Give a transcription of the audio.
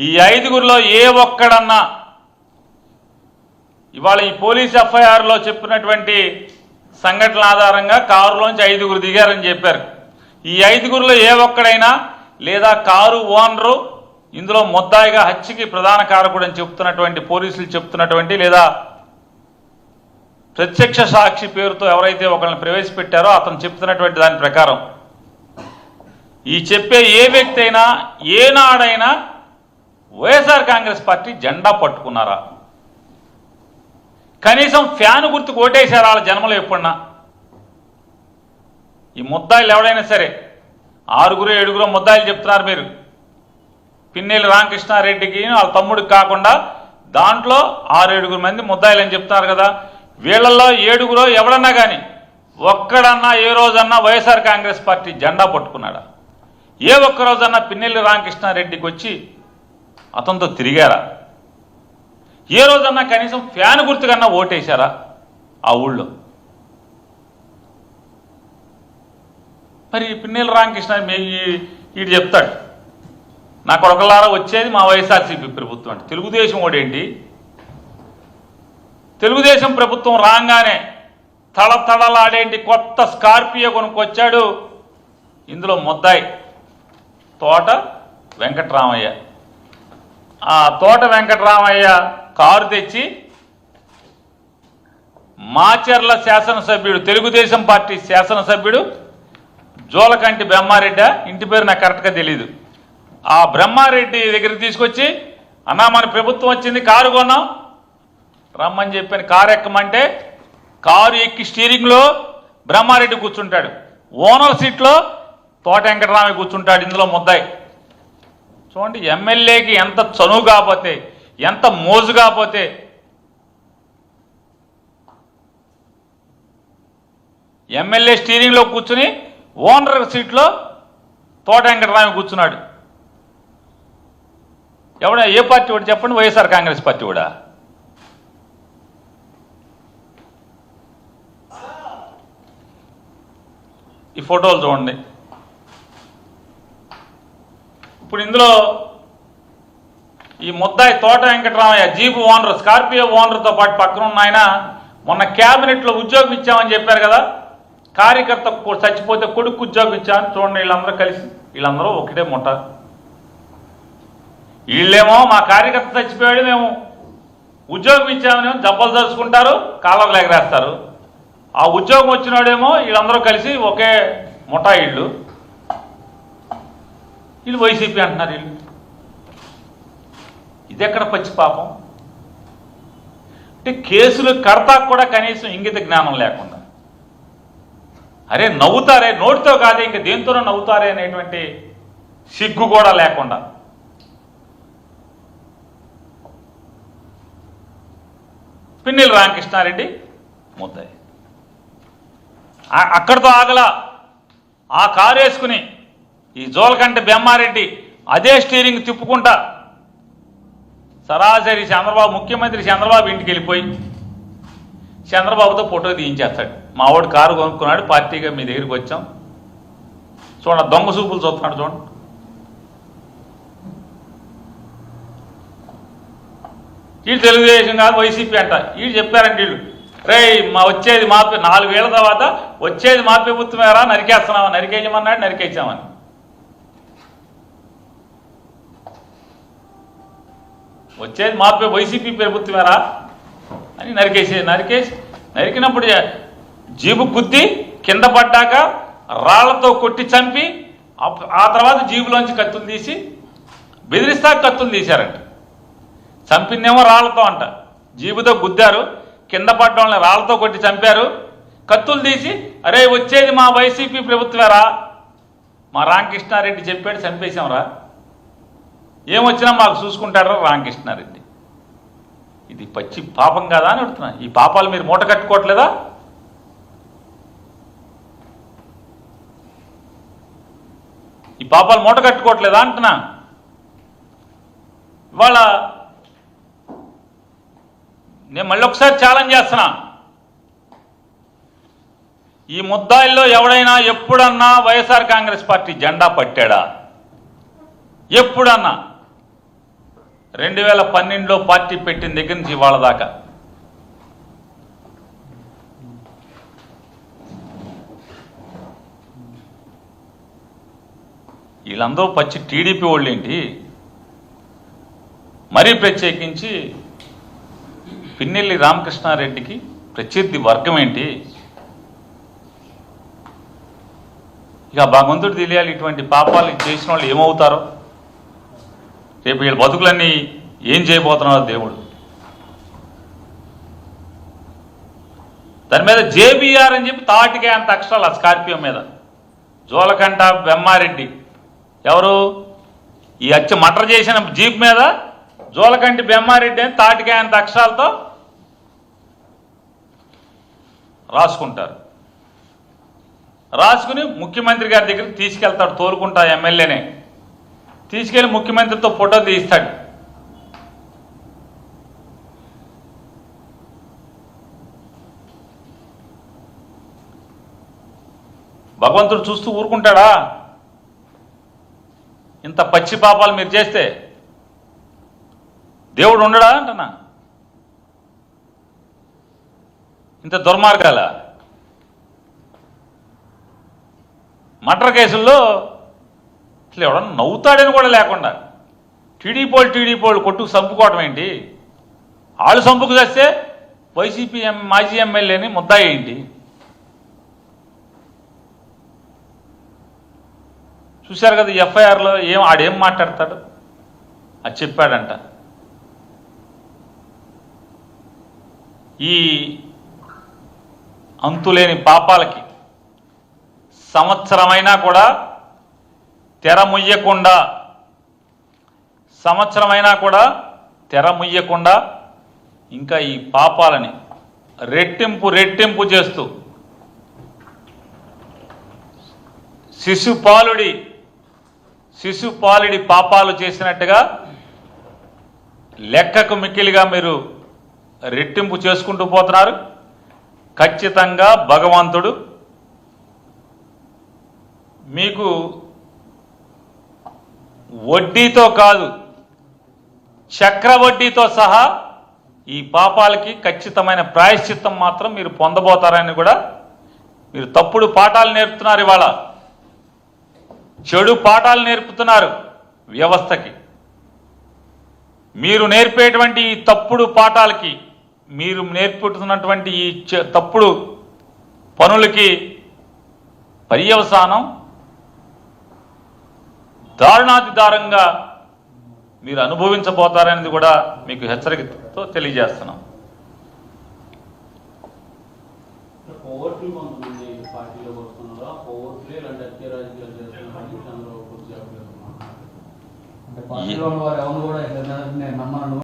ఈ ఐదుగురిలో ఏ ఒక్కడన్నా ఇవాళ ఈ పోలీస్ ఎఫ్ఐఆర్లో చెప్పినటువంటి సంఘటనల ఆధారంగా కారులోంచి ఐదుగురు దిగారని చెప్పారు. ఈ ఐదుగురిలో ఏ ఒక్కడైనా లేదా కారు ఓనరు ఇందులో ముద్దాయిగా హత్యకి ప్రధాన కారకుడు అని చెప్తున్నటువంటి పోలీసులు చెప్తున్నటువంటి లేదా ప్రత్యక్ష సాక్షి పేరుతో ఎవరైతే ఒకరిని ప్రవేశపెట్టారో అతను చెప్తున్నటువంటి దాని ప్రకారం ఈ చెప్పే ఏ వ్యక్తి అయినా ఏనాడైనా వైఎస్ఆర్ కాంగ్రెస్ పార్టీ జెండా పట్టుకున్నారా? కనీసం ఫ్యాన్ గుర్తుకు ఓటేశారా వాళ్ళ జన్మలో ఎప్పుడన్నా? ఈ ముద్దాయిలు ఎవడైనా సరే 6 7 ముద్దాయిలు చెప్తున్నారు మీరు. పిన్నెల్లి రామకృష్ణారెడ్డికి వాళ్ళ తమ్ముడికి కాకుండా దాంట్లో 6 7 మంది ముద్దాయిలు అని చెప్తున్నారు కదా. వీళ్ళల్లో 7 ఎవడన్నా కానీ ఒక్కడన్నా ఏ రోజన్నా వైఎస్ఆర్ కాంగ్రెస్ పార్టీ జెండా పట్టుకున్నాడా? ఏ ఒక్క రోజన్నా పిన్నెల్లి రామకృష్ణారెడ్డికి వచ్చి అతనితో తిరిగారా? ఏ రోజన్నా కనీసం ఫ్యాన్ గుర్తుకన్నా ఓటేశారా ఆ ఊళ్ళో? మరి పిన్నెల్లి రామకృష్ణ వీడు చెప్తాడు, నా కొడుకులారా వచ్చేది మా వైఎస్ఆర్సీపీ ప్రభుత్వం అంటే. తెలుగుదేశం ఓడేంటి? తెలుగుదేశం ప్రభుత్వం రాగానే తడతడలాడేంటి కొత్త స్కార్పియో కొనుక్కొచ్చాడు. ఇందులో ముద్దాయి తోట వెంకటరామయ్య. ఆ తోట వెంకటరామయ్య కారు తెచ్చి మాచర్ల శాసనసభ్యుడు తెలుగుదేశం పార్టీ శాసనసభ్యుడు జోలకంటి బ్రహ్మారెడ్డి, ఇంటి పేరు నాకు కరెక్ట్గా తెలీదు, ఆ బ్రహ్మారెడ్డి దగ్గరికి తీసుకొచ్చి అన్నా మన ప్రభుత్వం వచ్చింది కారు కొన్నాం రమ్మని చెప్పాను. కారు ఎక్కమంటే కారు ఎక్కి స్టీరింగ్లో బ్రహ్మారెడ్డి కూర్చుంటాడు, ఓనర్ సీట్లో తోట వెంకటరామయ్య కూర్చుంటాడు. ఇందులో ముద్దాయి. చూడండి ఎమ్మెల్యేకి ఎంత చనువు కాకపోతే, ఎంత మోజు కాకపోతే ఎమ్మెల్యే స్టీరింగ్లో కూర్చుని ఓనర్ సీట్లో తోట వెంకటరామయ్య కూర్చున్నాడు. ఎవడ ఏ పార్టీ కూడా చెప్పండి? వైఎస్ఆర్ కాంగ్రెస్ పార్టీ కూడా. ఈ ఫోటోలు చూడండి. ఇప్పుడు ఇందులో ఈ ముద్దాయి తోట వెంకటరామయ్య జీపు ఓనర్, స్కార్పియో ఓనర్తో పాటు పక్కన ఉన్న ఆయన మొన్న క్యాబినెట్లో ఉద్యోగం ఇచ్చామని చెప్పారు కదా. కార్యకర్త చచ్చిపోతే కొడుకు ఉద్యోగం ఇచ్చామని చూడండి. వీళ్ళందరూ కలిసి, వీళ్ళందరూ ఒకటే ముఠ. వీళ్ళేమో మా కార్యకర్త చచ్చిపోయాడు మేము ఉద్యోగం ఇచ్చామని జబ్బలు దరుచుకుంటారు, కాలర్లు ఎగరేస్తారు. ఆ ఉద్యోగం వచ్చినాడేమో వీళ్ళందరూ కలిసి ఒకే ముఠా. వీళ్ళు వైసీపీ అంటున్నారు. వీళ్ళు ఇదెక్కడ పచ్చి పాపం అంటే కేసులు కడతాకు కూడా కనీసం ఇంగిత జ్ఞానం లేకుండా, అరే నవ్వుతారే నోటితో కాదే ఇంక దేంతోనో నవ్వుతారే అనేటువంటి సిగ్గు కూడా లేకుండా పిన్నెల్లి రామకృష్ణారెడ్డి ముద్దాయి. అక్కడితో ఆగలా. ఆ కారు వేసుకుని ఈ జోలకంటి బెమ్మారెడ్డి అదే స్టీరింగ్ తిప్పుకుంటా సరాసరి చంద్రబాబు, ముఖ్యమంత్రి చంద్రబాబు ఇంటికి వెళ్ళిపోయి చంద్రబాబుతో ఫోటో తీయించేస్తాడు. మా వాడు కారు కొనుక్కున్నాడు, పార్టీగా మీ దగ్గరికి వచ్చాం, చూడండి దొంగ చూపులు చూస్తున్నాడు చూడండి. వీళ్ళు తెలుగుదేశం కాదు వైసీపీ అంట. వీళ్ళు చెప్పారంటే వీళ్ళు, రే మా వచ్చేది మా 4 ఏళ్ల తర్వాత వచ్చేది మా ప్రభుత్వమేరా, నరికేస్తున్నామని. నరికేయమన్నాడు, నరికేసామని. వచ్చేది మా వైసీపీ ప్రభుత్వమేరా అని నరికినప్పుడు జీబు గుద్ది కింద పడ్డాక రాళ్లతో కొట్టి చంపి ఆ తర్వాత జీబులోంచి కత్తులు తీసి బెదిరిస్తా కత్తులు తీశారంట. చంపిందేమో రాళ్లతో అంట, జీబుతో గుద్దారు, కింద పడ్డ రాళ్లతో కొట్టి చంపారు. కత్తులు తీసి అరే వచ్చేది మా వైసీపీ ప్రభుత్వమేరా, మా రామకృష్ణారెడ్డి చెప్పాడు చంపేశాంరా, ఏమొచ్చినా మాకు చూసుకుంటారా రామకృష్ణారెడ్డి. ఇది పచ్చి పాపం కాదా అని అడుగుతున్నా. ఈ పాపాలు మీరు మూట కట్టుకోవట్లేదా? ఈ పాపాలు మూట కట్టుకోవట్లేదా అంటున్నా. ఇవాళ నేను మళ్ళీ ఒకసారి ఛాలెంజ్ చేస్తున్నా, ఈ ముద్దాయిల్లో ఎవడైనా ఎప్పుడన్నా వైఎస్ఆర్ కాంగ్రెస్ పార్టీ జెండా పట్టాడా? ఎప్పుడన్నా? 2012లో పార్టీ పెట్టిన దగ్గర నుంచి ఇవాళ దాకా వీళ్ళందరూ పచ్చి టీడీపీ వాళ్ళు ఏంటి, మరీ ప్రత్యేకించి పిన్నెల్లి రామకృష్ణారెడ్డికి ప్రత్యర్థి వర్గం ఏంటి? ఇక భగవంతుడు తెలియాలి ఇటువంటి పాపాలు చేసిన వాళ్ళు ఏమవుతారో, రేపు వీళ్ళ బతుకులన్నీ ఏం చేయబోతున్నారో దేవుడు. దాని మీద జేబీఆర్ అని చెప్పి తాటికే అంత అక్షరాలు ఆ స్కార్పియో మీద జోలకంట బెమ్మారెడ్డి ఎవరు ఈ హత్య మటర్ చేసిన జీప్ మీద జోలకంటి బెమ్మారెడ్డి అని తాటికే అంత అక్షరాలతో రాసుకుంటారు. రాసుకుని ముఖ్యమంత్రి గారి దగ్గరికి తీసుకెళ్తాడు, తోలుకుంటా ఎమ్మెల్యేనే తీసుకెళ్లి ముఖ్యమంత్రితో ఫోటో తీస్తాడు. భగవంతుడు చూస్తూ ఊరుకుంటాడా? ఇంత పచ్చి పాపాలు మీరు చేస్తే దేవుడు ఉండడా అంటున్నా? ఇంత దుర్మార్గాల మటర్ కేసుల్లో అసలు ఎవడన్నా నవ్వుతాడని కూడా లేకుండా టీడీపీ కొట్టుకు చంపుకోవటం ఏంటి? ఆళ్ళు చంపుకు చేస్తే వైసీపీ మాజీ ఎమ్మెల్యేని ముద్దాయి ఏంటి? చూశారు కదా ఎఫ్ఐఆర్లో ఆడేం మాట్లాడతాడు, అది చెప్పాడంట. ఈ అంతులేని పాపాలకి సంవత్సరమైనా కూడా తెర ముయ్యకుండా ఇంకా ఈ పాపాలని రెట్టింపు చేస్తూ శిశుపాలుడి పాపాలు చేసినట్టుగా లెక్కకు మిక్కిలిగా మీరు రెట్టింపు చేసుకుంటూ పోతున్నారు. ఖచ్చితంగా భగవంతుడు మీకు వడ్డీతో కాదు చక్రవడ్డీతో సహా ఈ పాపాలకి ఖచ్చితమైన ప్రాయశ్చిత్తం మాత్రం మీరు పొందబోతారని కూడా మీరు తప్పుడు పాఠాలు నేర్పుతున్నారు. ఇవాళ చెడు పాఠాలు నేర్పుతున్నారు వ్యవస్థకి. మీరు నేర్పేటువంటి ఈ తప్పుడు పాఠాలకి, మీరు నేర్పుతున్నటువంటి ఈ తప్పుడు పనులకి పర్యవసానం దారుణాతిదారంగా మీరు అనుభవించబోతారనేది కూడా మీకు హెచ్చరికతో తెలియజేస్తున్నాం. పార్టీలో వారు ఎవరు కూడా నమ్మను